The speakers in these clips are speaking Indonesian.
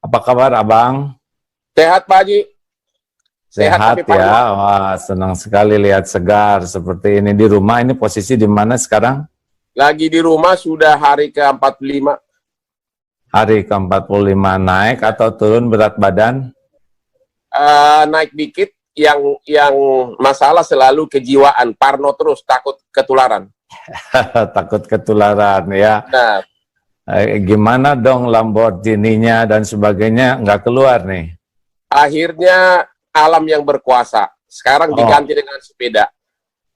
Apa kabar Abang? Sehat Pak Haji. Sehat tapi Pak ya, wah senang sekali lihat segar seperti ini di rumah. Ini posisi di mana sekarang? Lagi di rumah sudah hari ke-45. Hari ke-45, naik atau turun berat badan? Naik dikit, yang masalah selalu kejiwaan, parno terus, takut ketularan. Takut ketularan ya. Nah, Gimana dong Lamborghini-nya dan sebagainya nggak keluar nih? akhirnya alam yang berkuasa. Sekarang diganti dengan sepeda.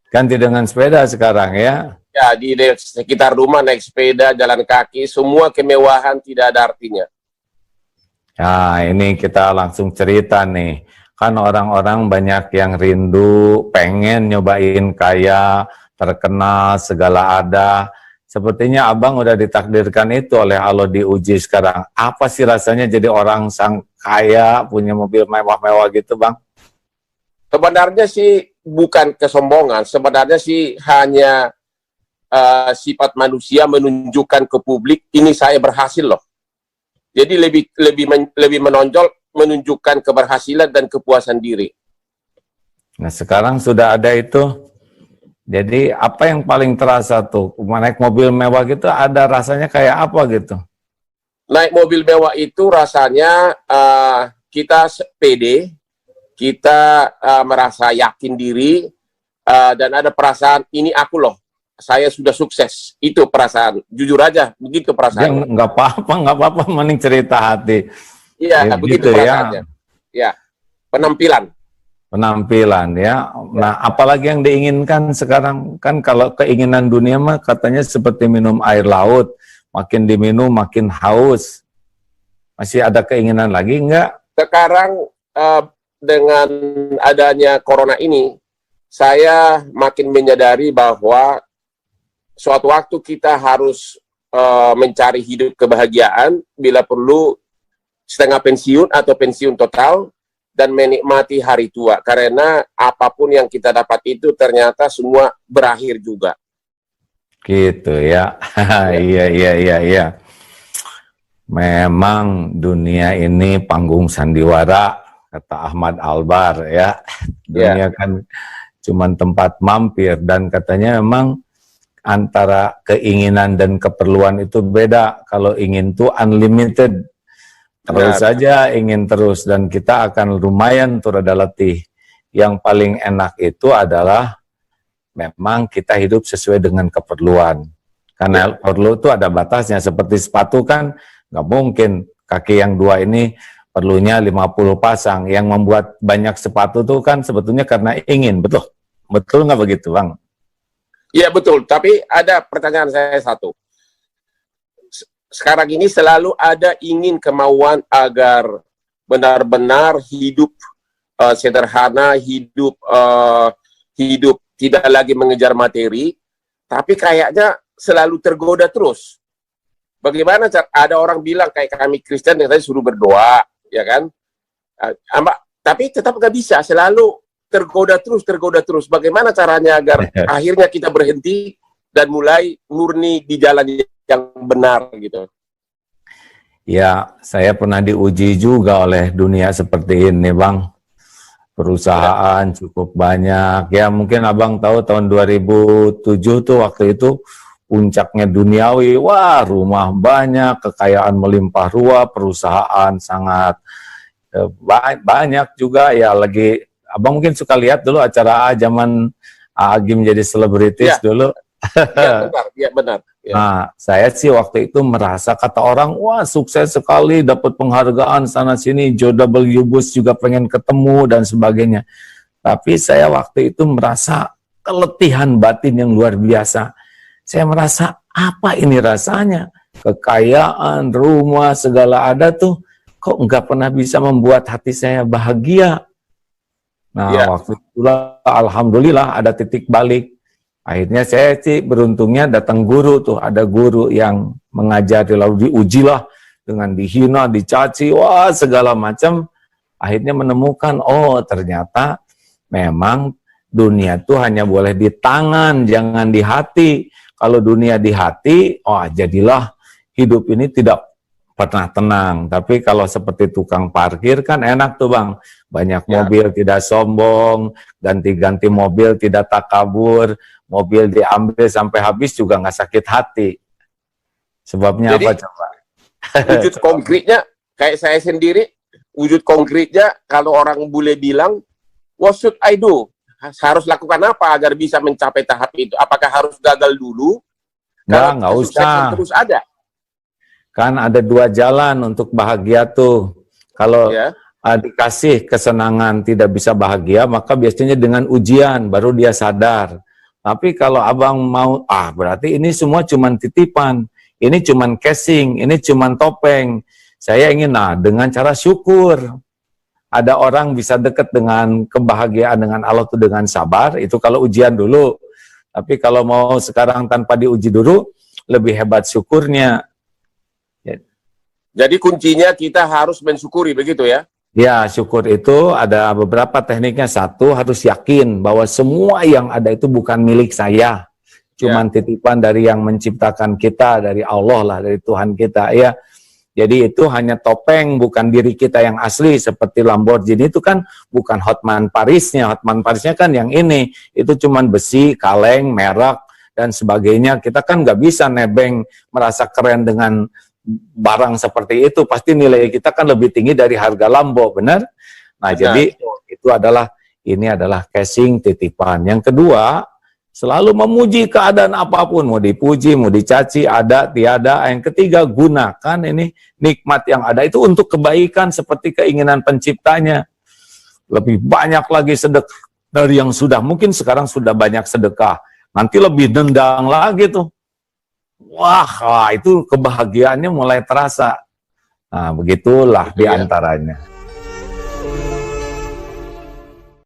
Ganti dengan sepeda sekarang ya? Ya, di sekitar rumah naik sepeda, jalan kaki, semua kemewahan tidak ada artinya. Nah, ini kita langsung cerita nih. Kan orang-orang banyak yang rindu, pengen nyobain kaya, terkenal, segala ada. Sepertinya Abang udah ditakdirkan itu oleh Allah diuji sekarang. Apa sih rasanya jadi orang sang kaya, punya mobil mewah-mewah gitu, Bang? Sebenarnya sih bukan kesombongan, sebenarnya sih hanya sifat manusia menunjukkan ke publik, ini saya berhasil loh. Jadi lebih menonjol menunjukkan keberhasilan dan kepuasan diri. Nah, sekarang sudah ada itu. Jadi apa yang paling terasa tuh? Naik mobil mewah gitu ada rasanya kayak apa gitu? Naik mobil mewah itu rasanya kita pede, kita merasa yakin diri, dan ada perasaan ini aku loh, saya sudah sukses. Itu perasaan, jujur aja, begitu perasaan. Nggak apa-apa, mending cerita hati. Iya, begitu gitu perasaannya. Ya, penampilan. Penampilan ya. Nah, apalagi yang diinginkan sekarang kan kalau keinginan dunia mah katanya seperti minum air laut, makin diminum makin haus. Masih ada keinginan lagi enggak? Sekarang dengan adanya corona ini, saya makin menyadari bahwa suatu waktu kita harus mencari hidup kebahagiaan, bila perlu setengah pensiun atau pensiun total, dan menikmati hari tua. Karena apapun yang kita dapat itu ternyata semua berakhir juga. Gitu ya. Iya. Memang dunia ini panggung sandiwara, kata Ahmad Albar ya. Dunia kan cuma tempat mampir, dan katanya memang antara keinginan dan keperluan itu beda. Kalau ingin tuh unlimited, terus saja ingin terus, dan kita akan lumayan tuh rada letih. Yang paling enak itu adalah memang kita hidup sesuai dengan keperluan. Karena perlu itu ada batasnya, seperti sepatu kan nggak mungkin kaki yang dua ini perlunya 50 pasang. Yang membuat banyak sepatu tuh kan sebetulnya karena ingin, betul? Betul nggak begitu, Bang? Iya betul, tapi ada pertanyaan saya satu. Sekarang ini selalu ada ingin kemauan agar benar-benar hidup sederhana, hidup tidak lagi mengejar materi, tapi kayaknya selalu tergoda terus. Bagaimana ada orang bilang kayak kami Kristen yang tadi suruh berdoa, ya kan? Tapi tetap nggak bisa, selalu tergoda terus. Bagaimana caranya agar akhirnya kita berhenti dan mulai murni di jalan yang benar gitu? Ya, saya pernah diuji juga oleh dunia seperti ini, Bang. Perusahaan cukup banyak. Ya, mungkin Abang tahu tahun 2007 tuh waktu itu puncaknya duniawi. Wah, rumah banyak, kekayaan melimpah ruah, perusahaan sangat banyak juga ya. Lagi Abang mungkin suka lihat dulu acara zaman Agim jadi selebritis dulu. Iya benar. Ya. Nah, saya sih waktu itu merasa, kata orang, wah sukses sekali, dapat penghargaan sana-sini, George W. Bush juga pengen ketemu, dan sebagainya. Tapi saya waktu itu merasa keletihan batin yang luar biasa. Saya merasa, apa ini rasanya? Kekayaan, rumah, segala ada tuh, kok nggak pernah bisa membuat hati saya bahagia. Nah, waktu itulah, alhamdulillah ada titik balik. Akhirnya saya sih beruntungnya datang guru tuh, ada guru yang mengajari, lalu diujilah dengan dihina, dicaci, wah segala macam. Akhirnya menemukan, oh ternyata memang dunia tuh hanya boleh di tangan, jangan di hati. Kalau dunia di hati, oh jadilah hidup ini tidak pernah tenang. Tapi kalau seperti tukang parkir kan enak tuh Bang. Banyak Ya. mobil tidak sombong, ganti-ganti mobil tidak takabur, mobil diambil sampai habis juga nggak sakit hati. Sebabnya Jadi, apa coba? wujud konkretnya, kayak saya sendiri, wujud konkretnya kalau orang bule bilang, what should I do? Harus lakukan apa agar bisa mencapai tahap itu? Apakah harus gagal dulu? Kalau Nggak kesuksesan usah. terus ada. Kan ada dua jalan untuk bahagia tuh. Kalau Ya. dikasih kesenangan tidak bisa bahagia, maka biasanya dengan ujian baru dia sadar. Tapi kalau abang mau, berarti ini semua cuman titipan, ini cuman casing, ini cuman topeng. Saya ingin, dengan cara syukur. Ada orang bisa dekat dengan kebahagiaan dengan Allah itu dengan sabar, itu kalau ujian dulu. Tapi kalau mau sekarang tanpa diuji dulu, lebih hebat syukurnya. Jadi kuncinya kita harus mensyukuri, begitu ya? Ya, syukur itu ada beberapa tekniknya. Satu, harus yakin bahwa semua yang ada itu bukan milik saya. Cuman titipan dari yang menciptakan kita, dari Allah lah, dari Tuhan kita. Ya, jadi itu hanya topeng, bukan diri kita yang asli. Seperti Lamborghini itu kan bukan Hotman Parisnya. Hotman Parisnya kan yang ini. Itu cuman besi, kaleng, merek, dan sebagainya. Kita kan nggak bisa nebeng merasa keren dengan barang seperti itu, pasti nilai kita kan lebih tinggi dari harga Lambo, benar? Nah, Benar. jadi ini adalah casing titipan. Yang kedua, selalu memuji keadaan apapun, mau dipuji, mau dicaci, ada, tiada. Yang ketiga, gunakan ini nikmat yang ada itu untuk kebaikan seperti keinginan penciptanya. Lebih banyak lagi sedekah dari yang sudah, mungkin sekarang sudah banyak sedekah, nanti lebih dendang lagi tuh. Wah, itu kebahagiaannya mulai terasa. Nah, begitulah Iya. diantaranya.